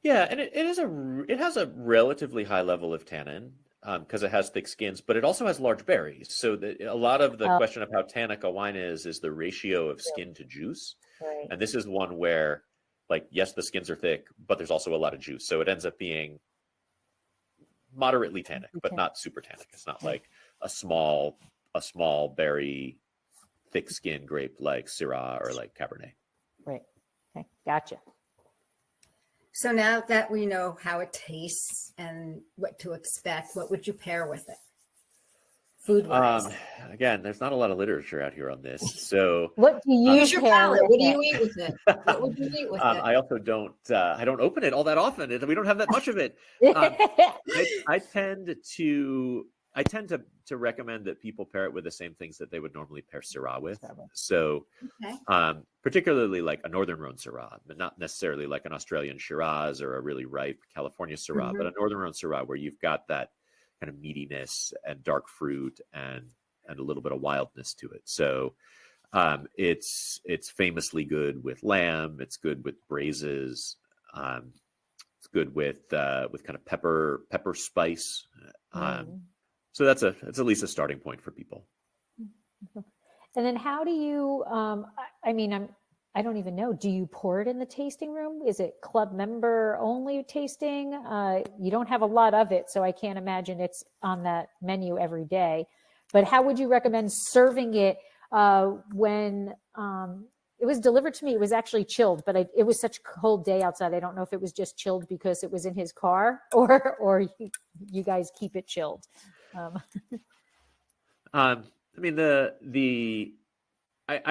Yeah, and it has a relatively high level of tannin because it has thick skins, but it also has large berries. So a lot of the question of how tannic a wine is the ratio of skin to juice. Right. And this is one where, like, yes, the skins are thick, but there's also a lot of juice. So it ends up being moderately tannic, but not super tannic. It's not like a small berry, thick skin grape like Syrah or like Cabernet. Right. Okay. Gotcha. So now that we know how it tastes and what to expect, what would you pair with it? Food-wise. Again, there's not a lot of literature out here on this. So what do you use your palate? What do you eat with it? What would you eat with it? I also don't open it all that often. We don't have that much of it. I tend to recommend that people pair it with the same things that they would normally pair Syrah with. So particularly like a Northern Rhône Syrah, but not necessarily like an Australian Shiraz or a really ripe California Syrah, but a Northern Rhône Syrah where you've got that kind of meatiness and dark fruit and a little bit of wildness to it. So it's famously good with lamb. It's good with braises. It's good with kind of pepper spice. So that's at least a starting point for people. And then how do you, I don't even know, do you pour it in the tasting room? Is it club member only tasting? You don't have a lot of it, so I can't imagine it's on that menu every day. But how would you recommend serving it when it was delivered to me? It was actually chilled, but it was such a cold day outside. I don't know if it was just chilled because it was in his car or you guys keep it chilled. I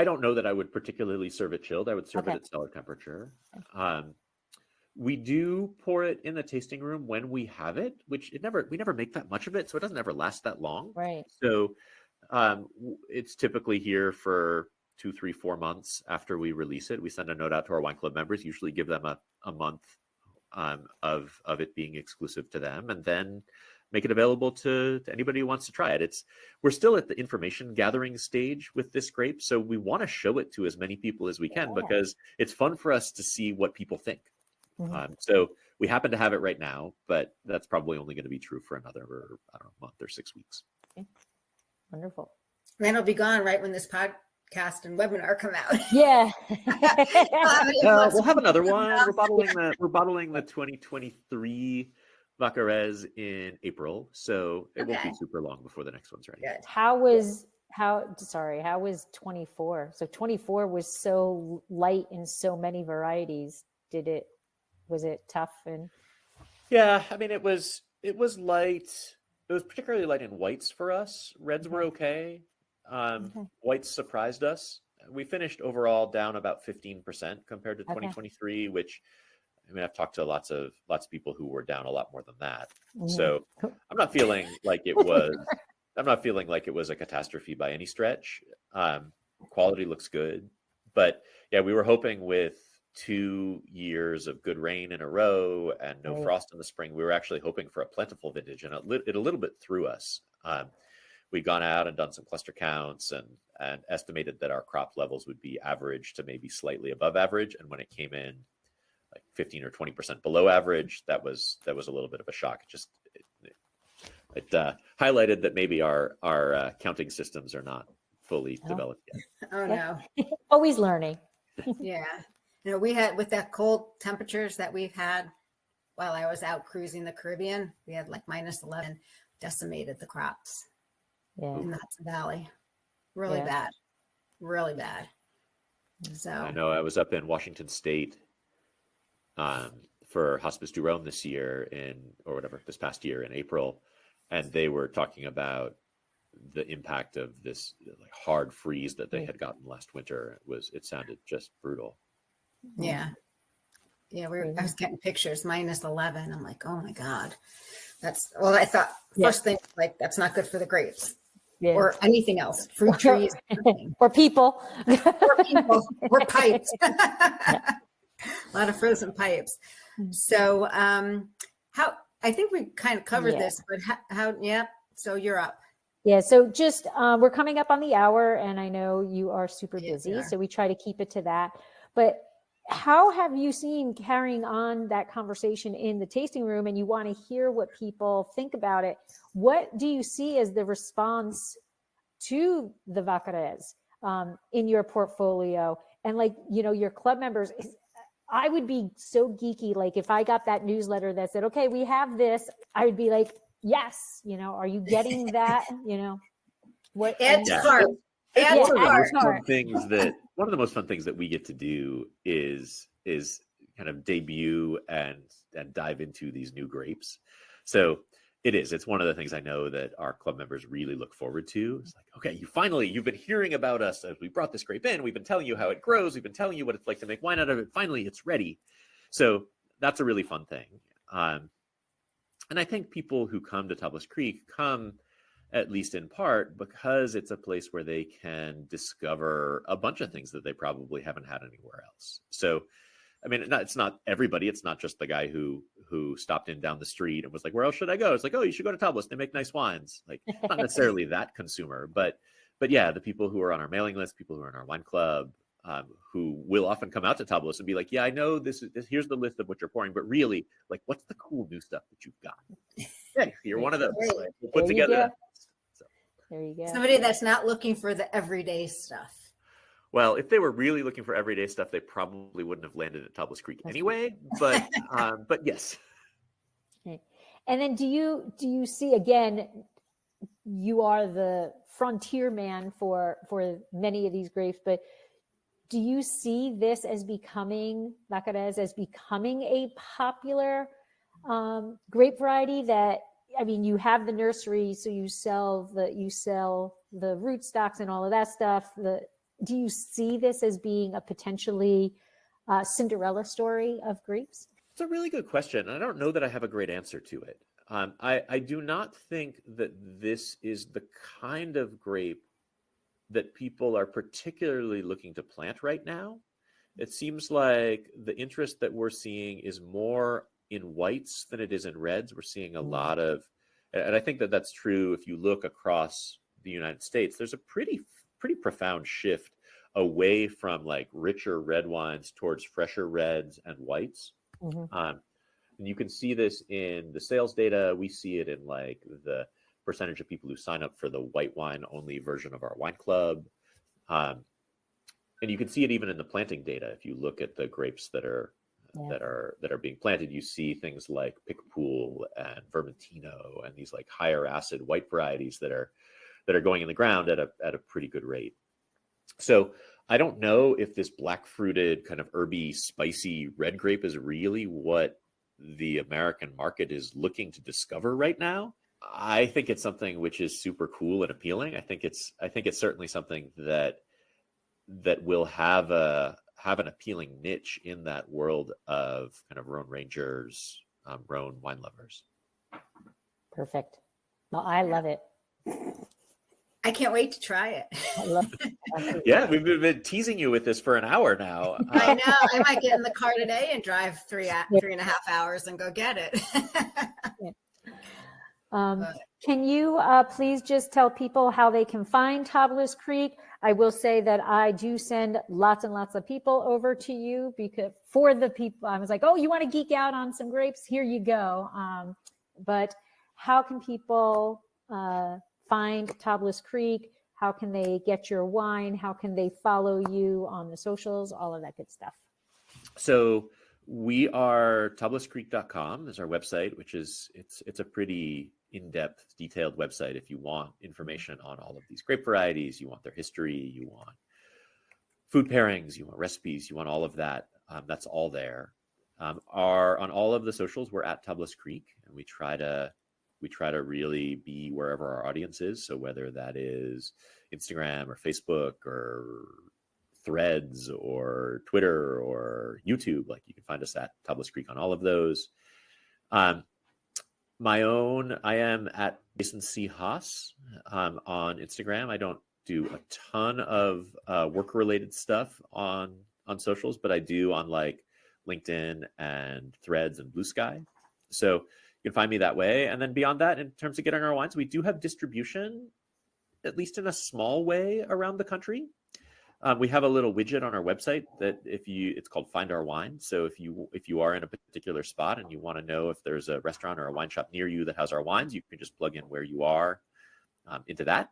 don't know that I would particularly serve it chilled. I would serve it at cellar temperature. We do pour it in the tasting room when we have it, which we never make that much of it, so it doesn't ever last that long. Right. So it's typically here for 2, 3, 4 months after we release it. We send a note out to our wine club members, usually give them a month of it being exclusive to them, and then make it available to anybody who wants to try it. We're still at the information gathering stage with this grape, so we want to show it to as many people as we can because it's fun for us to see what people think. So we happen to have it right now, but that's probably only going to be true for another, I don't know, month or 6 weeks. Okay. Wonderful. Then it'll be gone right when this podcast and webinar come out. Yeah. We'll have another one. We're bottling the 2023 Vaccarèse in April, so it won't be super long before the next one's ready. Good. How was 24? So 24 was so light in so many varieties. Was it tough? And yeah, I mean, it was light. It was particularly light in whites for us. Reds were okay. Whites surprised us. We finished overall down about 15% compared to 2023, which, I mean, I've talked to lots of people who were down a lot more than that. So I'm not feeling like it was. I'm not feeling like it was a catastrophe by any stretch. Quality looks good, but yeah, we were hoping with 2 years of good rain in a row and no frost in the spring, we were actually hoping for a plentiful vintage, and it a little bit threw us. We'd gone out and done some cluster counts and estimated that our crop levels would be average to maybe slightly above average, and when it came in like 15 or 20% below average, that was a little bit of a shock. It highlighted that maybe our counting systems are not fully developed yet. Oh no. Always learning. Yeah. We had, with that cold temperatures that we've had while I was out cruising the Caribbean, we had like -11, decimated the crops in the Hudson Valley. Really bad. So I know I was up in Washington State for Hospice du Rhône this past year in April, and they were talking about the impact of this like hard freeze that they had gotten last winter. It sounded just brutal. Yeah. I was getting pictures -11. I'm like, oh my God. I thought first thing, like, that's not good for the grapes or anything else, fruit trees, or people, or pipes. A lot of frozen pipes. So I think we kind of covered this, but so you're up. Yeah. So just, we're coming up on the hour, and I know you are super busy, so we try to keep it to that. But how have you seen carrying on that conversation in the tasting room, and you want to hear what people think about it? What do you see as the response to the Vaccarèse in your portfolio? And like, your club members, I would be so geeky. Like if I got that newsletter that said, okay, we have this, I would be like, yes, are you getting that? What? Add to cart. One of the most fun things that we get to do is kind of debut and dive into these new grapes. So it's one of the things I know that our club members really look forward to. It's like, okay, you've been hearing about us as we brought this grape in. We've been telling you how it grows. We've been telling you what it's like to make wine out of it. Finally, it's ready. So that's a really fun thing. And I think people who come to Tablas Creek come at least in part because it's a place where they can discover a bunch of things that they probably haven't had anywhere else. So, I mean, it's not everybody. It's not just the guy who stopped in down the street and was like, where else should I go? It's like, oh, you should go to Tablas. They make nice wines. Like, not necessarily that consumer, but yeah, the people who are on our mailing list, people who are in our wine club, who will often come out to Tablas and be like, yeah, I know this. Here's the list of what you're pouring, but really, like, what's the cool new stuff that you've got? Yeah, you're one of those. Like, we'll put together. There you go. Somebody that's not looking for the everyday stuff. Well, if they were really looking for everyday stuff, they probably wouldn't have landed at Tablas Creek anyway. But yes. Okay. And then do you see, again, you are the frontier man for many of these grapes, but do you see this as becoming, Vaccarèse, as becoming a popular grape variety that, I mean, you have the nursery, so you sell the root stocks and all of that stuff. Do you see this as being a potentially Cinderella story of grapes? It's a really good question. I don't know that I have a great answer to it. I do not think that this is the kind of grape that people are particularly looking to plant right now. It seems like the interest that we're seeing is more in whites than it is in reds. We're seeing a lot of, and I think that that's true if you look across the United States. There's a pretty profound shift away from like richer red wines towards fresher reds and whites. And you can see this in the sales data. We see it in like the percentage of people who sign up for the white wine only version of our wine club. And you can see it even in the planting data. If you look at the grapes that are being planted, you see things like Pickpool and Vermentino and these like higher acid white varieties that are going in the ground at a pretty good rate. So I don't know if this black fruited kind of herby, spicy red grape is really what the American market is looking to discover right now. I think it's something which is super cool and appealing. I think it's certainly something that will have an appealing niche in that world of kind of Rhône Rangers, Rhône wine lovers. Perfect. Well, I love it. I can't wait to try it. I love it. Yeah, we've been teasing you with this for an hour now. I know. I might get in the car today and drive 3.5 hours and go get it. Can you please just tell people how they can find Tablas Creek? I will say that I do send lots and lots of people over to you because for the people, I was like, oh, you want to geek out on some grapes? Here you go. But how can people find Tablas Creek? How can they get your wine? How can they follow you on the socials? All of that good stuff. So we are tablascreek.com is our website, which is it's a pretty in-depth, detailed website. If you want information on all of these grape varieties, you want their history, you want food pairings, you want recipes, you want all of that. That's all there. On all of the socials, we're at Tablas Creek, and we try to really be wherever our audience is. So whether that is Instagram or Facebook or Threads or Twitter or YouTube, like you can find us at Tablas Creek on all of those. I am at Jason C. Haas on Instagram. I don't do a ton of work-related stuff on socials, but I do on like LinkedIn and Threads and Blue Sky. So you can find me that way. And then beyond that, in terms of getting our wines, we do have distribution, at least in a small way, around the country. We have a little widget on our website that it's called Find Our Wine. So if you are in a particular spot and you want to know if there's a restaurant or a wine shop near you that has our wines, you can just plug in where you are into that.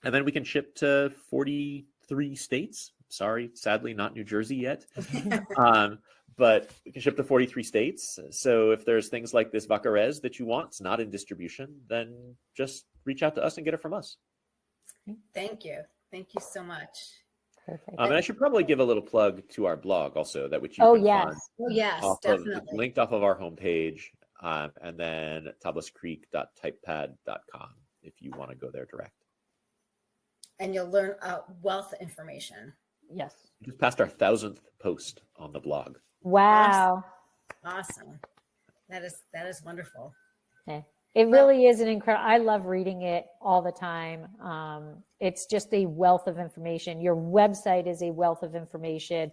And then we can ship to 43 states. Sorry, sadly, not New Jersey yet. But we can ship to 43 states. So if there's things like this Vaccarèse that you want, it's not in distribution, then just reach out to us and get it from us. Thank you. Thank you so much. Perfect. And I should probably give a little plug to our blog also, that which you can find. Oh, yes, definitely. Linked off of our homepage, and then tablascreek.typepad.com if you want to go there direct. And you'll learn a wealth of information. Yes. We just passed our 1,000th post on the blog. Wow. Awesome. That is wonderful. Okay. It really is an incredible, I love reading it all the time. It's just a wealth of information. Your website is a wealth of information.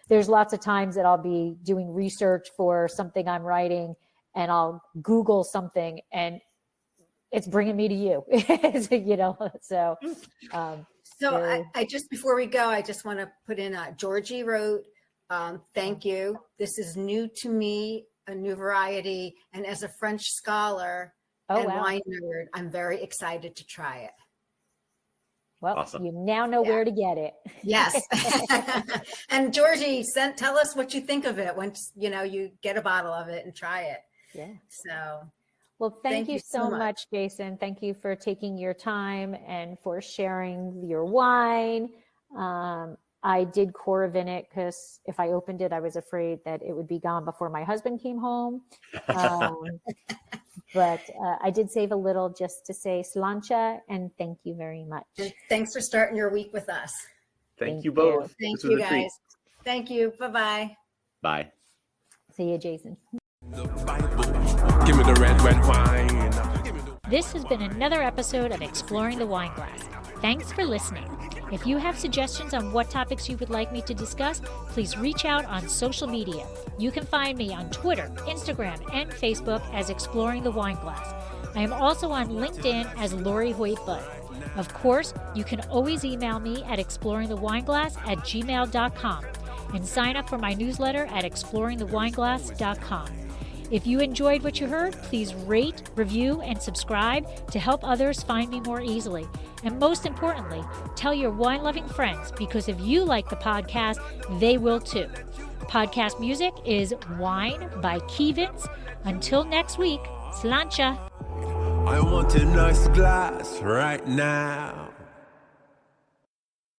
There's lots of times that I'll be doing research for something I'm writing and I'll Google something and it's bringing me to you, so. I just, before we go, I just want to put in, Georgie wrote, thank you. This is new to me, a new variety. And as a French scholar wine nerd, I'm very excited to try it. Well, awesome. You now know where to get it. Yes. And Georgie, tell us what you think of it once, you get a bottle of it and try it. Yeah. So. Well, thank you so much, Jason. Thank you for taking your time and for sharing your wine. I did Coravin it because if I opened it, I was afraid that it would be gone before my husband came home. But I did save a little just to say slancha, and thank you very much. And thanks for starting your week with us. Thank you both. Thank you, guys. Thank you. Bye-bye. Bye. See you, Jason. The Bible. Give me the red wine. This has been another episode of Exploring the Wine Glass. Thanks for listening. If you have suggestions on what topics you would like me to discuss, please reach out on social media. You can find me on Twitter, Instagram, and Facebook as Exploring the Wine Glass. I am also on LinkedIn as Lori Hoyt-Budd. Of course, you can always email me at exploringthewineglass@gmail.com and sign up for my newsletter at exploringthewineglass.com. If you enjoyed what you heard, please rate, review, and subscribe to help others find me more easily. And most importantly, tell your wine-loving friends, because if you like the podcast, they will too. Podcast music is Wine by Kevins. Until next week, sláinte. I want a nice glass right now.